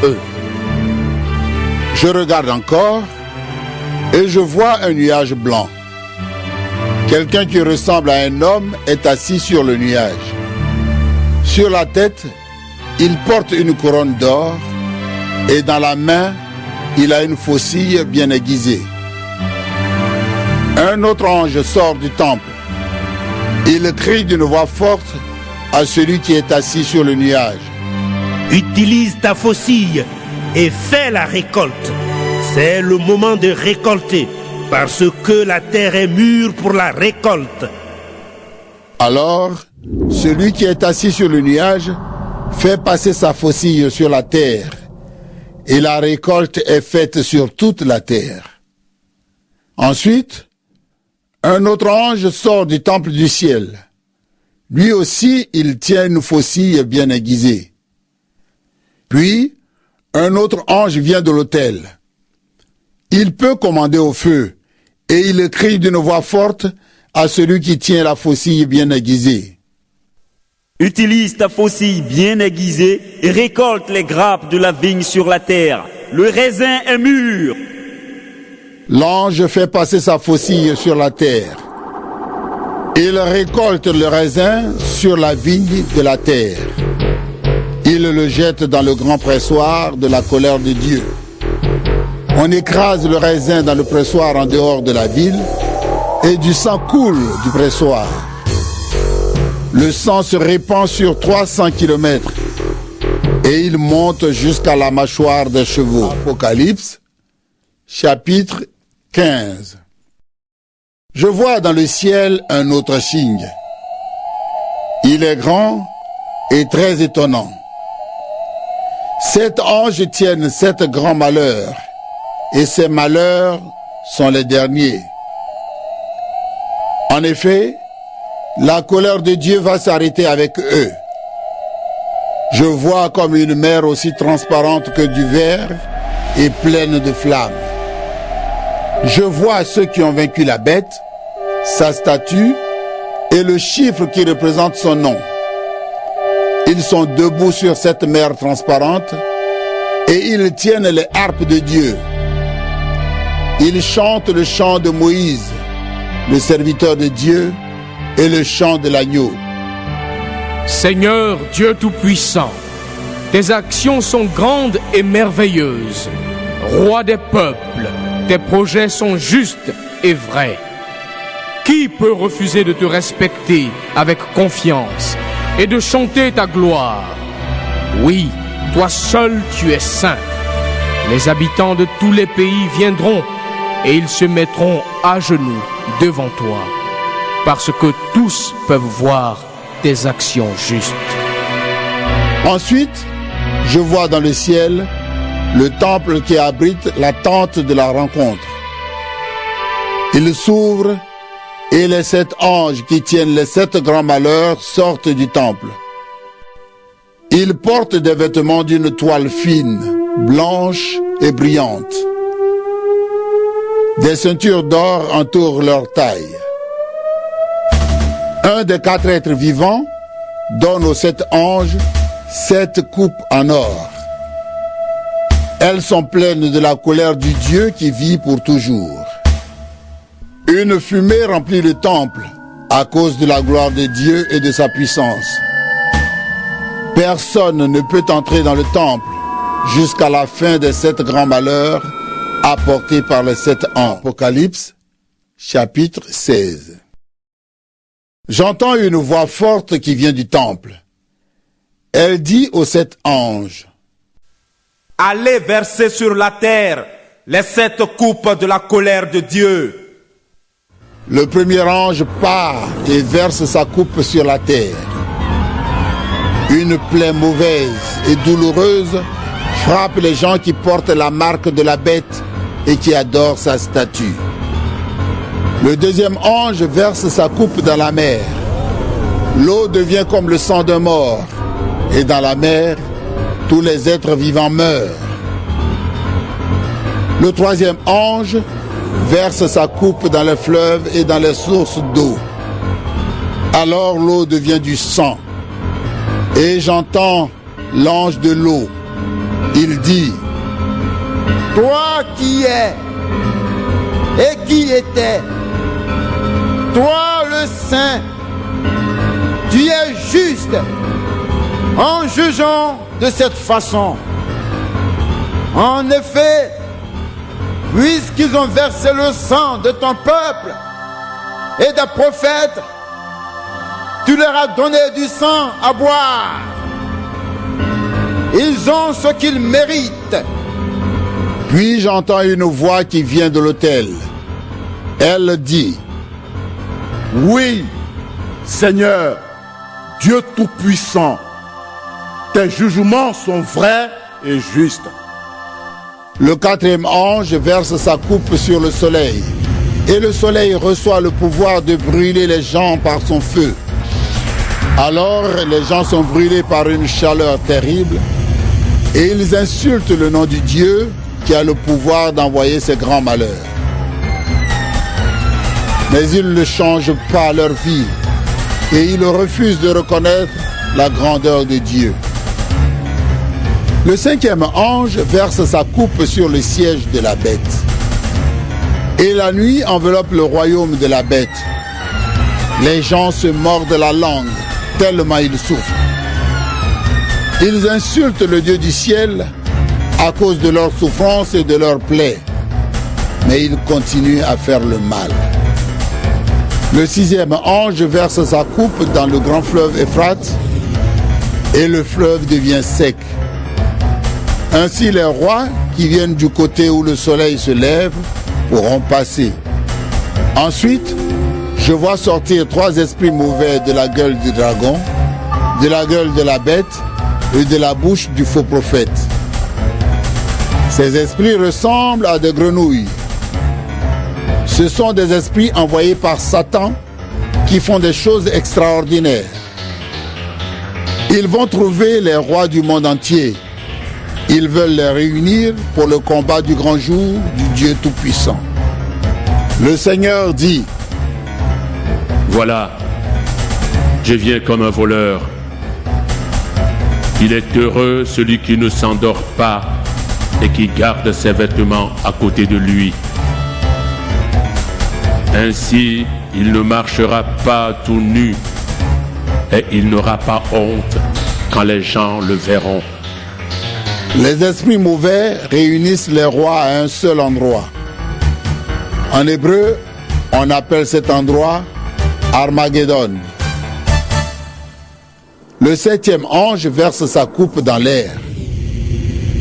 eux. Je regarde encore et je vois un nuage blanc. Quelqu'un qui ressemble à un homme est assis sur le nuage. Sur la tête, il porte une couronne d'or et dans la main, il a une faucille bien aiguisée. Un autre ange sort du temple. Il crie d'une voix forte à celui qui est assis sur le nuage. Utilise ta faucille et fais la récolte. C'est le moment de récolter, parce que la terre est mûre pour la récolte. Alors, celui qui est assis sur le nuage fait passer sa faucille sur la terre, et la récolte est faite sur toute la terre. Ensuite, un autre ange sort du temple du ciel. Lui aussi, il tient une faucille bien aiguisée. Puis, un autre ange vient de l'autel. Il peut commander au feu, et il crie d'une voix forte à celui qui tient la faucille bien aiguisée. Utilise ta faucille bien aiguisée et récolte les grappes de la vigne sur la terre. Le raisin est mûr. L'ange fait passer sa faucille sur la terre. Il récolte le raisin sur la vigne de la terre. Il le jette dans le grand pressoir de la colère de Dieu. On écrase le raisin dans le pressoir en dehors de la ville et du sang coule du pressoir. Le sang se répand sur 300 kilomètres et il monte jusqu'à la mâchoire des chevaux. Apocalypse, chapitre 15. Je vois dans le ciel un autre signe. Il est grand et très étonnant. 7 anges tiennent 7 grands malheurs, et ces malheurs sont les derniers. En effet, la colère de Dieu va s'arrêter avec eux. Je vois comme une mer aussi transparente que du verre et pleine de flammes. Je vois ceux qui ont vaincu la bête, sa statue et le chiffre qui représente son nom. Ils sont debout sur cette mer transparente et ils tiennent les harpes de Dieu. Ils chantent le chant de Moïse, le serviteur de Dieu, et le chant de l'agneau. Seigneur Dieu Tout-Puissant, tes actions sont grandes et merveilleuses. Roi des peuples, tes projets sont justes et vrais. Qui peut refuser de te respecter avec confiance et de chanter ta gloire? Oui, toi seul tu es saint. Les habitants de tous les pays viendront et ils se mettront à genoux devant toi, parce que tous peuvent voir tes actions justes. Ensuite, je vois dans le ciel le temple qui abrite la tente de la rencontre. Il s'ouvre et les 7 anges qui tiennent les 7 grands malheurs sortent du temple. Ils portent des vêtements d'une toile fine, blanche et brillante. Des ceintures d'or entourent leur taille. Un des 4 êtres vivants donne aux 7 anges 7 coupes en or. Elles sont pleines de la colère du Dieu qui vit pour toujours. Une fumée remplit le temple à cause de la gloire de Dieu et de sa puissance. Personne ne peut entrer dans le temple jusqu'à la fin des 7 grands malheurs apportés par les 7 anges. Apocalypse, chapitre 16. J'entends une voix forte qui vient du temple. Elle dit aux 7 anges: Allez verser sur la terre les 7 coupes de la colère de Dieu. Le premier ange part et verse sa coupe sur la terre. Une plaie mauvaise et douloureuse frappe les gens qui portent la marque de la bête et qui adorent sa statue. Le deuxième ange verse sa coupe dans la mer. L'eau devient comme le sang d'un mort, et dans la mer, tous les êtres vivants meurent. Le troisième ange verse sa coupe dans les fleuves et dans les sources d'eau. Alors l'eau devient du sang. Et j'entends l'ange de l'eau. Il dit: Toi qui es et qui étais, toi le Saint, tu es juste en jugeant de cette façon. En effet, puisqu'ils ont versé le sang de ton peuple et des prophètes, tu leur as donné du sang à boire. Ils ont ce qu'ils méritent. Puis j'entends une voix qui vient de l'autel. Elle dit: Oui, Seigneur, Dieu Tout-Puissant, tes jugements sont vrais et justes. Le quatrième ange verse sa coupe sur le soleil, et le soleil reçoit le pouvoir de brûler les gens par son feu. Alors les gens sont brûlés par une chaleur terrible, et ils insultent le nom du Dieu qui a le pouvoir d'envoyer ces grands malheurs. Mais ils ne changent pas leur vie, et ils refusent de reconnaître la grandeur de Dieu. Le cinquième ange verse sa coupe sur le siège de la bête. Et la nuit enveloppe le royaume de la bête. Les gens se mordent la langue, tellement ils souffrent. Ils insultent le Dieu du ciel à cause de leurs souffrances et de leurs plaies. Mais ils continuent à faire le mal. Le sixième ange verse sa coupe dans le grand fleuve Euphrate, et le fleuve devient sec. Ainsi les rois qui viennent du côté où le soleil se lève pourront passer. Ensuite, je vois sortir 3 esprits mauvais de la gueule du dragon, de la gueule de la bête et de la bouche du faux prophète. Ces esprits ressemblent à des grenouilles. Ce sont des esprits envoyés par Satan qui font des choses extraordinaires. Ils vont trouver les rois du monde entier. Ils veulent les réunir pour le combat du grand jour du Dieu Tout-Puissant. Le Seigneur dit: Voilà, je viens comme un voleur. Il est heureux celui qui ne s'endort pas et qui garde ses vêtements à côté de lui. Ainsi, il ne marchera pas tout nu et il n'aura pas honte quand les gens le verront. Les esprits mauvais réunissent les rois à un seul endroit. En hébreu, on appelle cet endroit Armageddon. Le septième ange verse sa coupe dans l'air.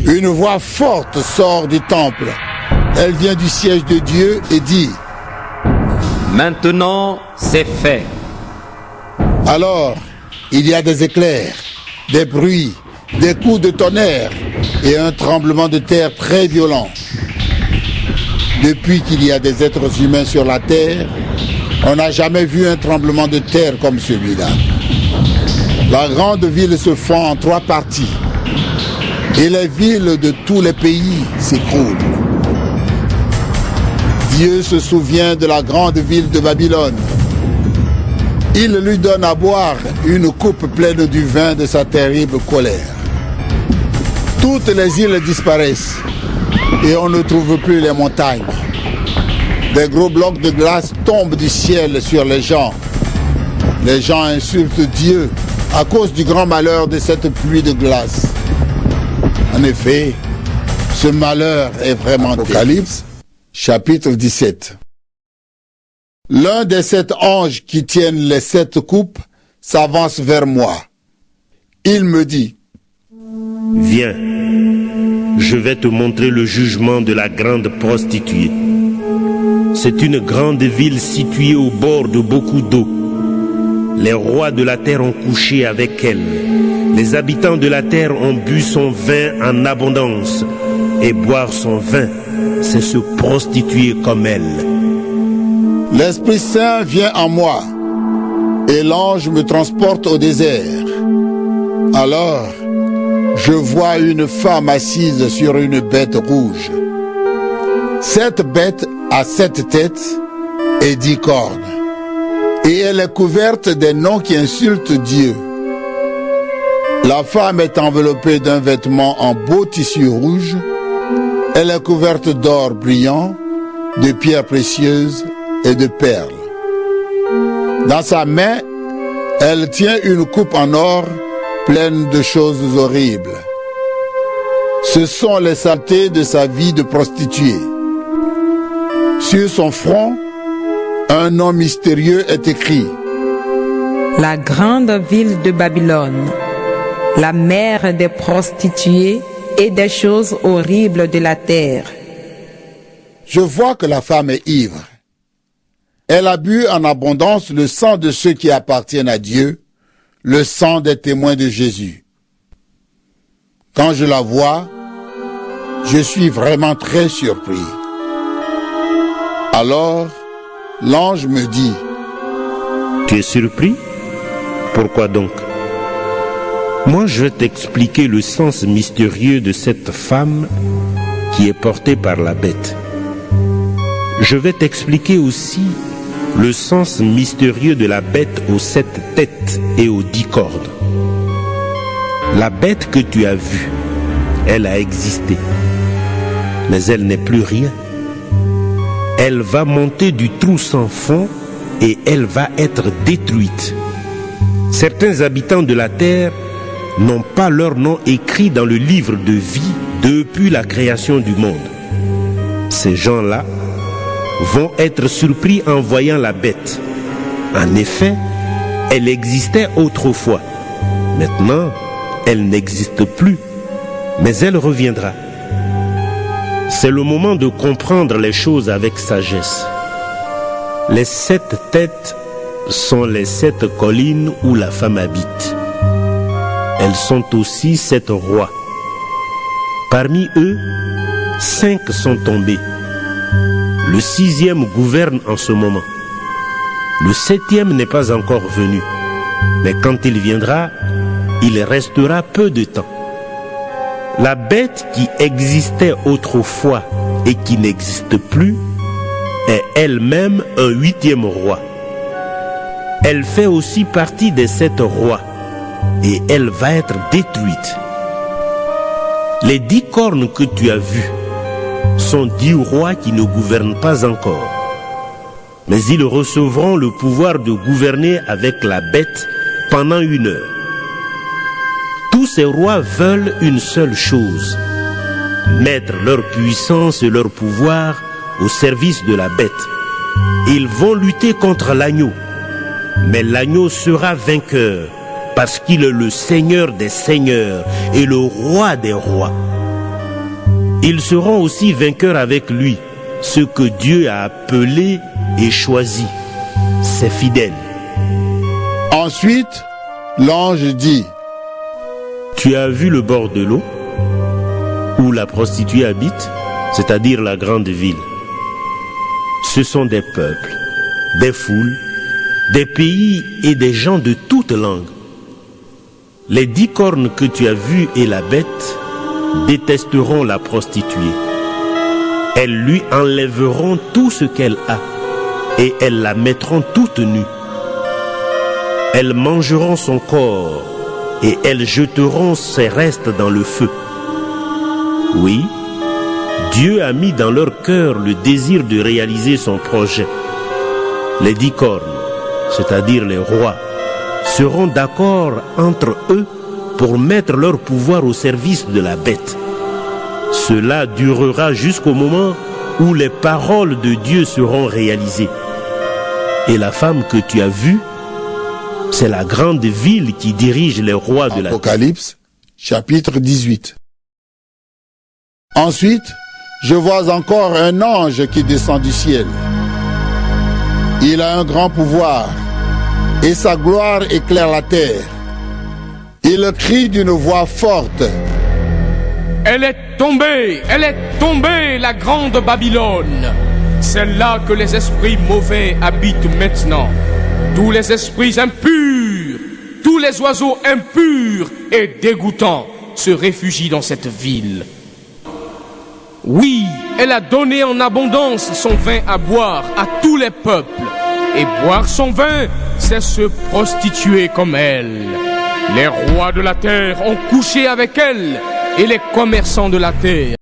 Une voix forte sort du temple. Elle vient du siège de Dieu et dit: Maintenant, c'est fait. Alors, il y a des éclairs, des bruits, des coups de tonnerre et un tremblement de terre très violent. Depuis qu'il y a des êtres humains sur la terre, on n'a jamais vu un tremblement de terre comme celui-là. La grande ville se fend en 3 parties et les villes de tous les pays s'écroulent. Dieu se souvient de la grande ville de Babylone. Il lui donne à boire une coupe pleine du vin de sa terrible colère. Toutes les îles disparaissent et on ne trouve plus les montagnes. Des gros blocs de glace tombent du ciel sur les gens. Les gens insultent Dieu à cause du grand malheur de cette pluie de glace. En effet, ce malheur est vraiment Apocalypse, chapitre 17. L'un des 7 anges qui tiennent les 7 coupes s'avance vers moi. Il me dit: Viens, je vais te montrer le jugement de la grande prostituée. C'est une grande ville située au bord de beaucoup d'eau. Les rois de la terre ont couché avec elle. Les habitants de la terre ont bu son vin en abondance. Et boire son vin, c'est se prostituer comme elle. L'Esprit Saint vient en moi, et l'ange me transporte au désert. Alors, je vois une femme assise sur une bête rouge. Cette bête a 7 têtes et 10 cornes, et elle est couverte des noms qui insultent Dieu. La femme est enveloppée d'un vêtement en beau tissu rouge. Elle est couverte d'or brillant, de pierres précieuses et de perles. Dans sa main, elle tient une coupe en or pleine de choses horribles. Ce sont les saletés de sa vie de prostituée. Sur son front, un nom mystérieux est écrit. La grande ville de Babylone, la mère des prostituées et des choses horribles de la terre. Je vois que la femme est ivre. Elle a bu en abondance le sang de ceux qui appartiennent à Dieu, le sang des témoins de Jésus. Quand je la vois, je suis vraiment très surpris. Alors, l'ange me dit, « Tu es surpris? Pourquoi donc? Moi, je vais t'expliquer le sens mystérieux de cette femme qui est portée par la bête. Je vais t'expliquer aussi le sens mystérieux de la bête aux 7 têtes et aux 10 cornes. La bête que tu as vue, elle a existé, mais elle n'est plus rien. Elle va monter du trou sans fond et elle va être détruite. Certains habitants de la terre n'ont pas leur nom écrit dans le livre de vie depuis la création du monde. Ces gens-là vont être surpris en voyant la bête. En effet, elle existait autrefois. Maintenant, elle n'existe plus, mais elle reviendra. C'est le moment de comprendre les choses avec sagesse. Les 7 têtes sont les 7 collines où la femme habite. Elles sont aussi 7 rois. Parmi eux, 5 sont tombés. Le 6e gouverne en ce moment. Le 7e n'est pas encore venu. Mais quand il viendra, il restera peu de temps. La bête qui existait autrefois et qui n'existe plus est elle-même un 8e roi. Elle fait aussi partie des 7 rois et elle va être détruite. Les 10 cornes que tu as vues sont 10 rois qui ne gouvernent pas encore. Mais ils recevront le pouvoir de gouverner avec la bête pendant 1 heure. Tous ces rois veulent une seule chose, mettre leur puissance et leur pouvoir au service de la bête. Ils vont lutter contre l'agneau, mais l'agneau sera vainqueur parce qu'il est le Seigneur des seigneurs et le roi des rois. Ils seront aussi vainqueurs avec lui, ce que Dieu a appelé et choisi, ses fidèles. Ensuite, l'ange dit, tu as vu le bord de l'eau où la prostituée habite, c'est-à-dire la grande ville. Ce sont des peuples, des foules, des pays et des gens de toutes langues. Les 10 cornes que tu as vues et la bête détesteront la prostituée. Elles lui enlèveront tout ce qu'elle a et elles la mettront toute nue. Elles mangeront son corps et elles jeteront ses restes dans le feu. Oui, Dieu a mis dans leur cœur le désir de réaliser son projet. Les 10 cornes, c'est-à-dire les rois, seront d'accord entre eux pour mettre leur pouvoir au service de la bête. Cela durera jusqu'au moment où les paroles de Dieu seront réalisées. Et la femme que tu as vue, c'est la grande ville qui dirige les rois de la terre. Apocalypse, chapitre 18. Ensuite, je vois encore un ange qui descend du ciel. Il a un grand pouvoir et sa gloire éclaire la terre. Il crie d'une voix forte. Elle est tombée, la grande Babylone. C'est là que les esprits mauvais habitent maintenant. Tous les esprits impurs, tous les oiseaux impurs et dégoûtants se réfugient dans cette ville. Oui, elle a donné en abondance son vin à boire à tous les peuples. Et boire son vin, c'est se prostituer comme elle. Les rois de la terre ont couché avec elle et les commerçants de la terre.